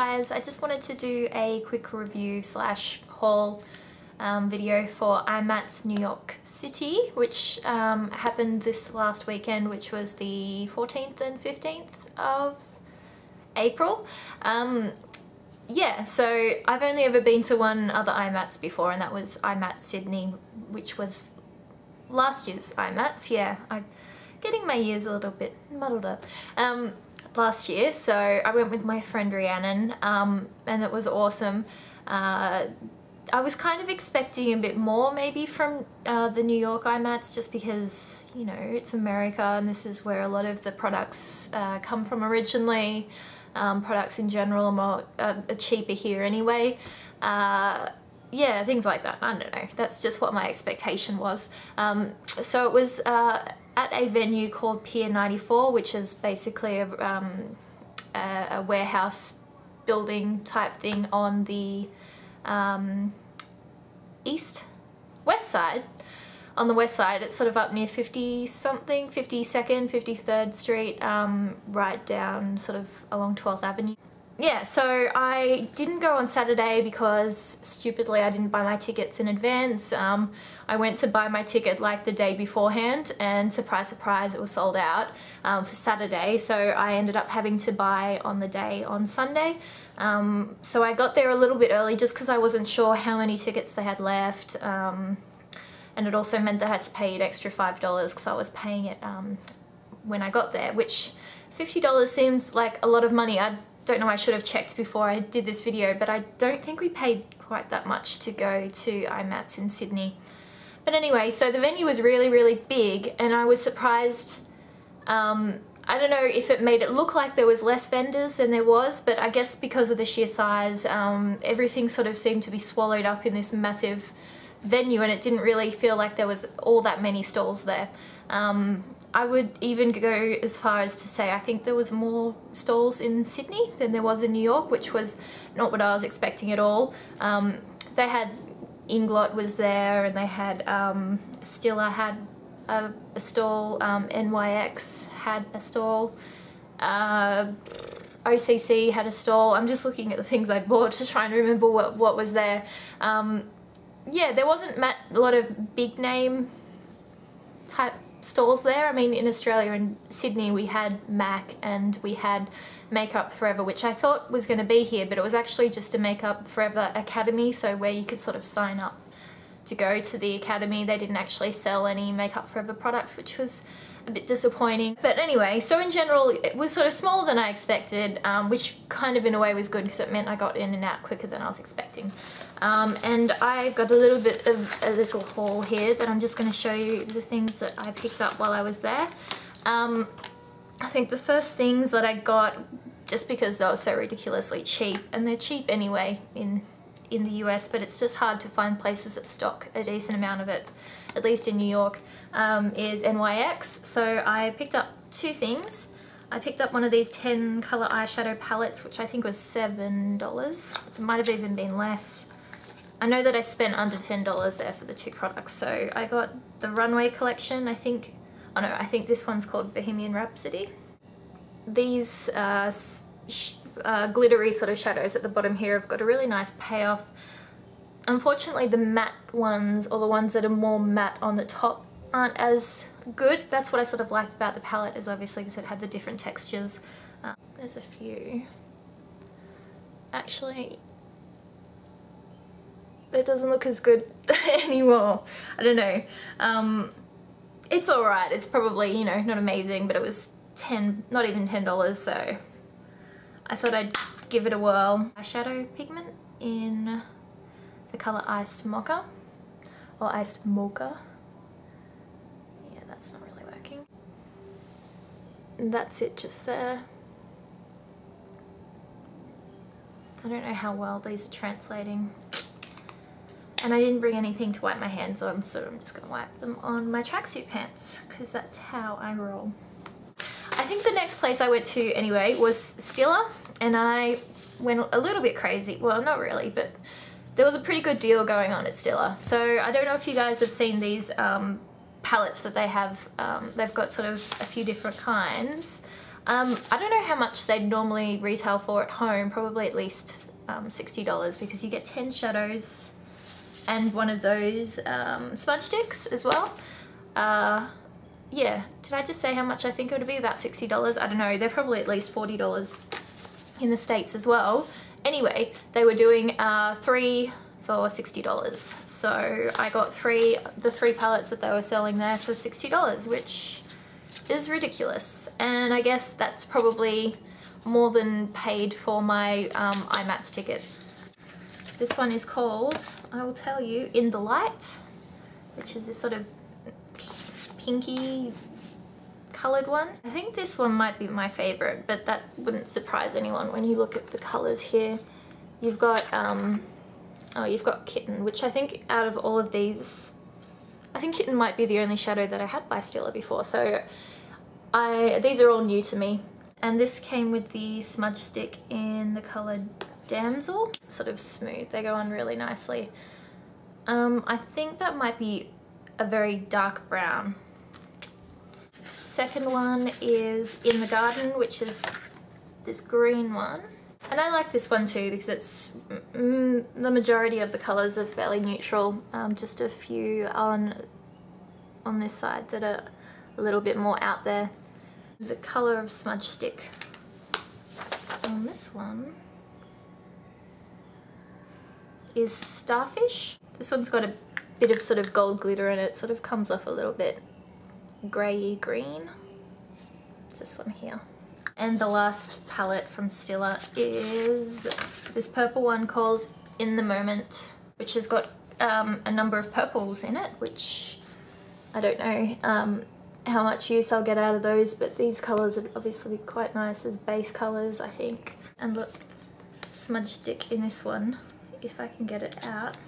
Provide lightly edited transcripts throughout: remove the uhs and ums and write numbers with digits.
guys, I just wanted to do a quick review slash haul video for IMATS New York City, which happened this last weekend, which was the 14th and 15th of April. Yeah, so I've only ever been to one other IMATS before, and that was IMATS Sydney, which was last year's IMATS. Yeah, I'm getting my years a little bit muddled up. Last year, so I went with my friend Rhiannon, and it was awesome. I was kind of expecting a bit more maybe from the New York IMATS, just because, you know, it's America and this is where a lot of the products come from originally. Products in general are more cheaper here anyway. Yeah, things like that. I don't know. That's just what my expectation was. So it was at a venue called Pier 94, which is basically a warehouse building type thing on the west side. On the west side, it's sort of up near 50-something, 52nd, 53rd Street, right down sort of along 12th Avenue. Yeah, so I didn't go on Saturday because, stupidly, I didn't buy my tickets in advance. I went to buy my ticket like the day beforehand, and surprise, surprise, it was sold out for Saturday, so I ended up having to buy on the day on Sunday. So I got there a little bit early just because I wasn't sure how many tickets they had left. And it also meant that I had to pay an extra $5 because I was paying it when I got there, which $50 seems like a lot of money. I don't know, I should have checked before I did this video, but I don't think we paid quite that much to go to IMATS in Sydney. But anyway, so the venue was really, really big, and I was surprised. I don't know if it made it look like there was less vendors than there was, but I guess because of the sheer size, everything sort of seemed to be swallowed up in this massive venue, and it didn't really feel like there was all that many stalls there. I would even go as far as to say I think there was more stalls in Sydney than there was in New York, which was not what I was expecting at all. They had Inglot was there, and they had Stilla had a stall, NYC had a stall, OCC had a stall. I'm just looking at the things I bought to try and remember what was there. Yeah, there wasn't a lot of big name type stalls there. I mean, in Australia and Sydney we had MAC and we had Makeup Forever, which I thought was going to be here, but it was actually just a Makeup Forever Academy, so where you could sort of sign up to go to the academy. They didn't actually sell any Makeup Forever products, which was a bit disappointing. But anyway, so in general it was sort of smaller than I expected, which kind of in a way was good because it meant I got in and out quicker than I was expecting. And I've got a little bit of a little haul here that I'm just going to show you the things that I picked up while I was there. I think the first things that I got, just because they were so ridiculously cheap, and they're cheap anyway in the US, but it's just hard to find places that stock a decent amount of it, at least in New York, is NYC. So I picked up two things. I picked up one of these 10 color eyeshadow palettes, which I think was $7. It might have even been less. I know that I spent under $10 there for the two products. So I got the Runway collection, I think. Oh no, I think this one's called Bohemian Rhapsody. These glittery sort of shadows at the bottom here have got a really nice payoff. Unfortunately, the matte ones, or the ones that are more matte on the top, aren't as good. That's what I sort of liked about the palette, is obviously because it had the different textures. There's a few. Actually, it doesn't look as good anymore. I don't know. It's alright. It's probably, you know, not amazing, but it was not even $10, so I thought I'd give it a whirl. Eyeshadow pigment in the colour Iced Mocha, or Iced Mocha. Yeah, that's not really working. And that's it just there. I don't know how well these are translating. And I didn't bring anything to wipe my hands on, so I'm just going to wipe them on my tracksuit pants, because that's how I roll. I think the next place I went to anyway was Stilla, and I went a little bit crazy. Well, not really, but there was a pretty good deal going on at Stilla. So I don't know if you guys have seen these palettes that they have. They've got sort of a few different kinds. I don't know how much they'd normally retail for at home, probably at least $60, because you get 10 shadows and one of those smudge sticks as well. Yeah, did I just say how much I think it would be? About $60? I don't know, they're probably at least $40 in the States as well. Anyway, they were doing 3 for $60. So I got the three palettes that they were selling there for $60, which is ridiculous. And I guess that's probably more than paid for my IMATS ticket. This one is called, I will tell you, In the Light, which is this sort of pinky coloured one. I think this one might be my favourite, but that wouldn't surprise anyone when you look at the colours here. You've got, you've got Kitten, which I think out of all of these, I think Kitten might be the only shadow that I had by Stila before, so these are all new to me. And this came with the smudge stick in the colour Damsel. It's sort of smooth, they go on really nicely. I think that might be a very dark brown. Second one is In the Garden, which is this green one. And I like this one too because it's the majority of the colours are fairly neutral. Just a few on this side that are a little bit more out there. The colour of smudge stick on this one is Starfish. This one's got a bit of sort of gold glitter in it, sort of comes off a little bit grey green. It's this one here. And the last palette from Stila is this purple one called In the Moment, which has got a number of purples in it, which I don't know how much use I'll get out of those, but these colours are obviously quite nice as base colours, I think. And look, smudge stick in this one, if I can get it out,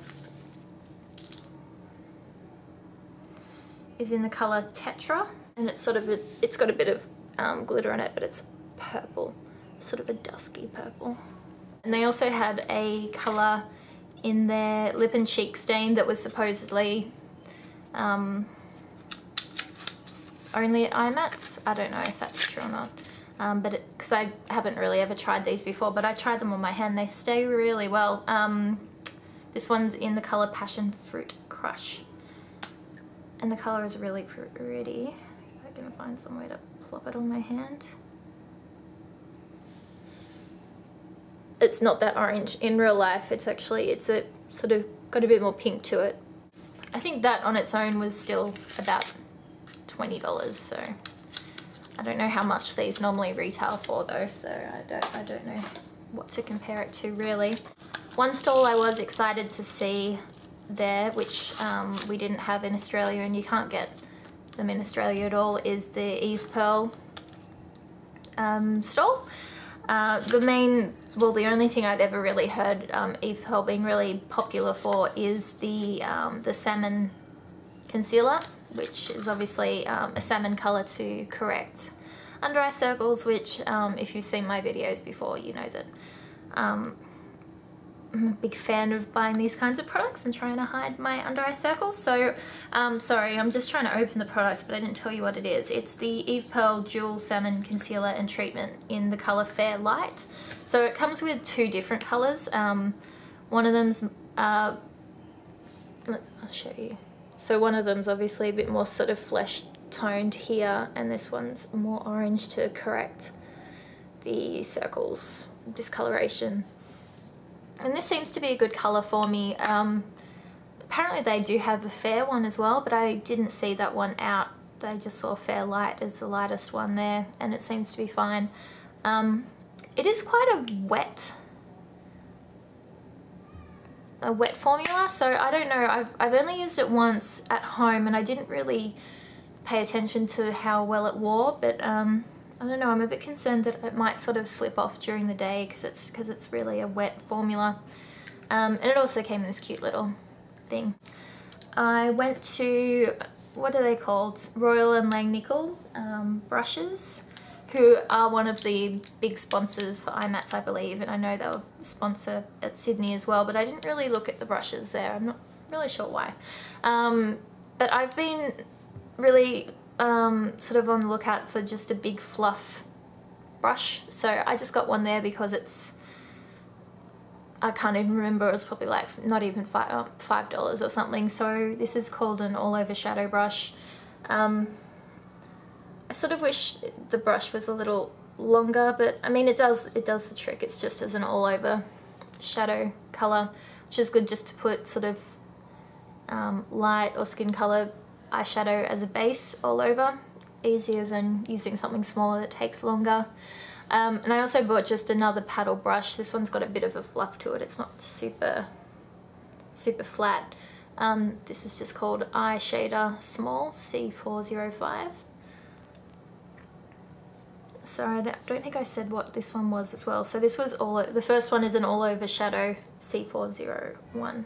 is in the colour Tetra, and it's sort of it's got a bit of glitter in it, but it's purple, sort of a dusky purple. And they also had a colour in their lip and cheek stain that was supposedly only at IMATS. I don't know if that's true or not, but because I haven't really ever tried these before, but I tried them on my hand. They stay really well. This one's in the colour Passion Fruit Crush. And the colour is really pretty. If I can find some way to plop it on my hand. It's not that orange in real life. It's actually, it's a sort of got a bit more pink to it. I think that on its own was still about $20, so I don't know how much these normally retail for though, so I don't know what to compare it to really. One stall I was excited to see there, which we didn't have in Australia, and you can't get them in Australia at all, is the Eve Pearl stall. The only thing I'd ever really heard Eve Pearl being really popular for is the salmon concealer, which is obviously a salmon colour to correct under eye circles, which if you've seen my videos before, you know that I'm a big fan of buying these kinds of products and trying to hide my under eye circles. So sorry, I'm just trying to open the products, but I didn't tell you what it is. It's the Eve Pearl Dual Salmon Concealer and Treatment in the colour Fair Light. So it comes with two different colours. One of them's, I'll show you. So one of them's obviously a bit more sort of flesh toned here, and this one's more orange to correct the circles, discoloration. And this seems to be a good colour for me. Apparently they do have a fair one as well, but I didn't see that one out. I just saw Fair Light as the lightest one there, and it seems to be fine. It is quite a wet formula, so I don't know. I've only used it once at home, and I didn't really pay attention to how well it wore, but I don't know, I'm a bit concerned that it might sort of slip off during the day because it's really a wet formula. And it also came in this cute little thing. I went to, what are they called? Royal and Langnickel brushes, who are one of the big sponsors for IMATS, I believe, and I know they'll sponsor at Sydney as well, but I didn't really look at the brushes there. I'm not really sure why. But I've been really sort of on the lookout for just a big fluff brush. So I just got one there because it's, I can't even remember, it was probably like not even $5 or something. So this is called an all over shadow brush. I sort of wish the brush was a little longer, but I mean it does the trick. It's just as an all over shadow color, which is good just to put sort of light or skin color eyeshadow as a base all over. Easier than using something smaller that takes longer. And I also bought just another paddle brush. This one's got a bit of a fluff to it. It's not super flat. This is just called Eye Shader Small C405. Sorry, I don't think I said what this one was as well. So this was the first one is an all over shadow C401.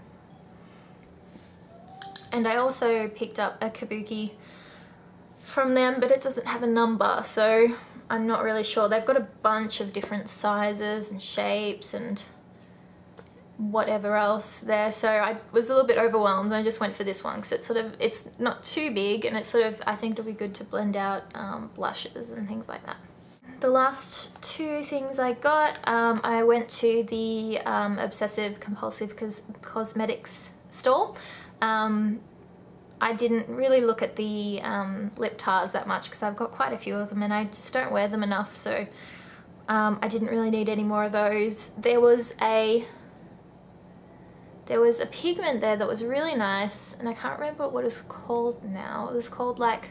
And I also picked up a kabuki from them, but it doesn't have a number, so I'm not really sure. They've got a bunch of different sizes and shapes and whatever else there, so I was a little bit overwhelmed. I just went for this one because it's not too big, and it's I think it'll be good to blend out blushes and things like that. The last two things I got, I went to the Obsessive Compulsive Cosmetics store. I didn't really look at the lip tars that much because I've got quite a few of them and I just don't wear them enough, so I didn't really need any more of those. There was a pigment there that was really nice, and I can't remember what it's called now. It was called like,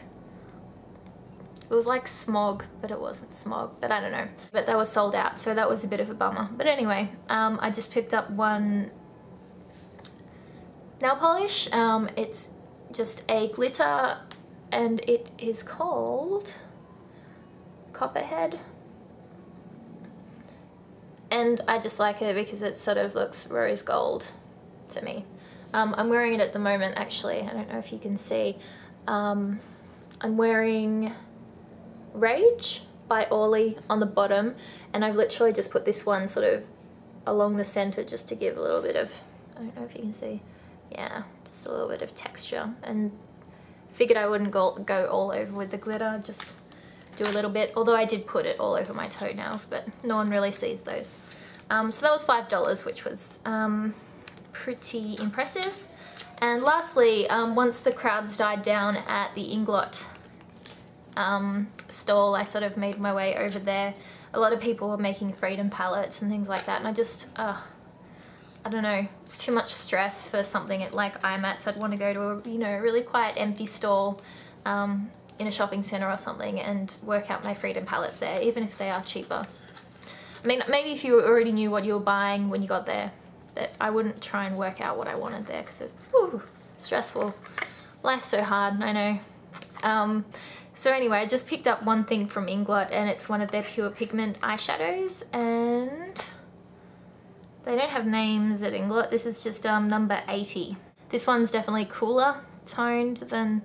it was like Smog, but it wasn't Smog, but I don't know. But they were sold out, so that was a bit of a bummer. But anyway, I just picked up one nail polish. It's just a glitter, and it is called Copperhead. And I just like it because it sort of looks rose gold to me. I'm wearing it at the moment, actually. I don't know if you can see. I'm wearing Rage by Orly on the bottom, and I've literally just put this one sort of along the center just to give a little bit of, I don't know if you can see, yeah, just a little bit of texture, and figured I wouldn't go all over with the glitter, just do a little bit, although I did put it all over my toenails, but no one really sees those. So that was $5, which was pretty impressive. And lastly, once the crowds died down at the Inglot stall, I sort of made my way over there. A lot of people were making Freedom palettes and things like that, and I just, I don't know, it's too much stress for something like IMATS. I'd want to go to a, you know, really quiet empty stall in a shopping centre or something and work out my Freedom palettes there, even if they are cheaper. I mean, maybe if you already knew what you were buying when you got there, but I wouldn't try and work out what I wanted there because it's stressful. Life's so hard, I know. So anyway, I just picked up one thing from Inglot, and it's one of their pure pigment eyeshadows, and they don't have names at Inglot. This is just number 80. This one's definitely cooler toned than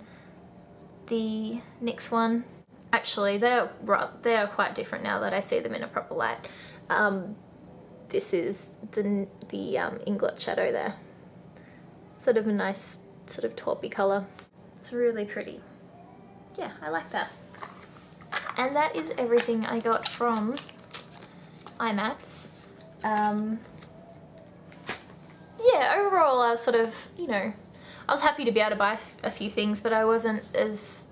the NYX one. Actually, they are quite different now that I see them in a proper light. This is the Inglot shadow there. Sort of a nice sort of taupey colour. It's really pretty. Yeah, I like that. And that is everything I got from IMATS. Yeah, overall I was sort of, you know, I was happy to be able to buy a few things, but I wasn't as,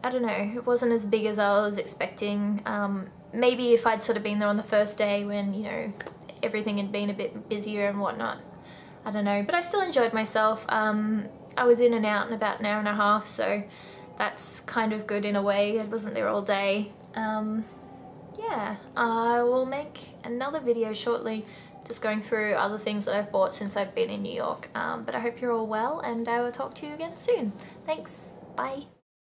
I don't know, it wasn't as big as I was expecting. Maybe if I'd sort of been there on the first day when, you know, everything had been a bit busier and whatnot. I don't know, but I still enjoyed myself. I was in and out in about an hour and a half, so that's kind of good in a way. I wasn't there all day. Yeah, I will make another video shortly just going through other things that I've bought since I've been in New York. But I hope you're all well, and I will talk to you again soon. Thanks, bye.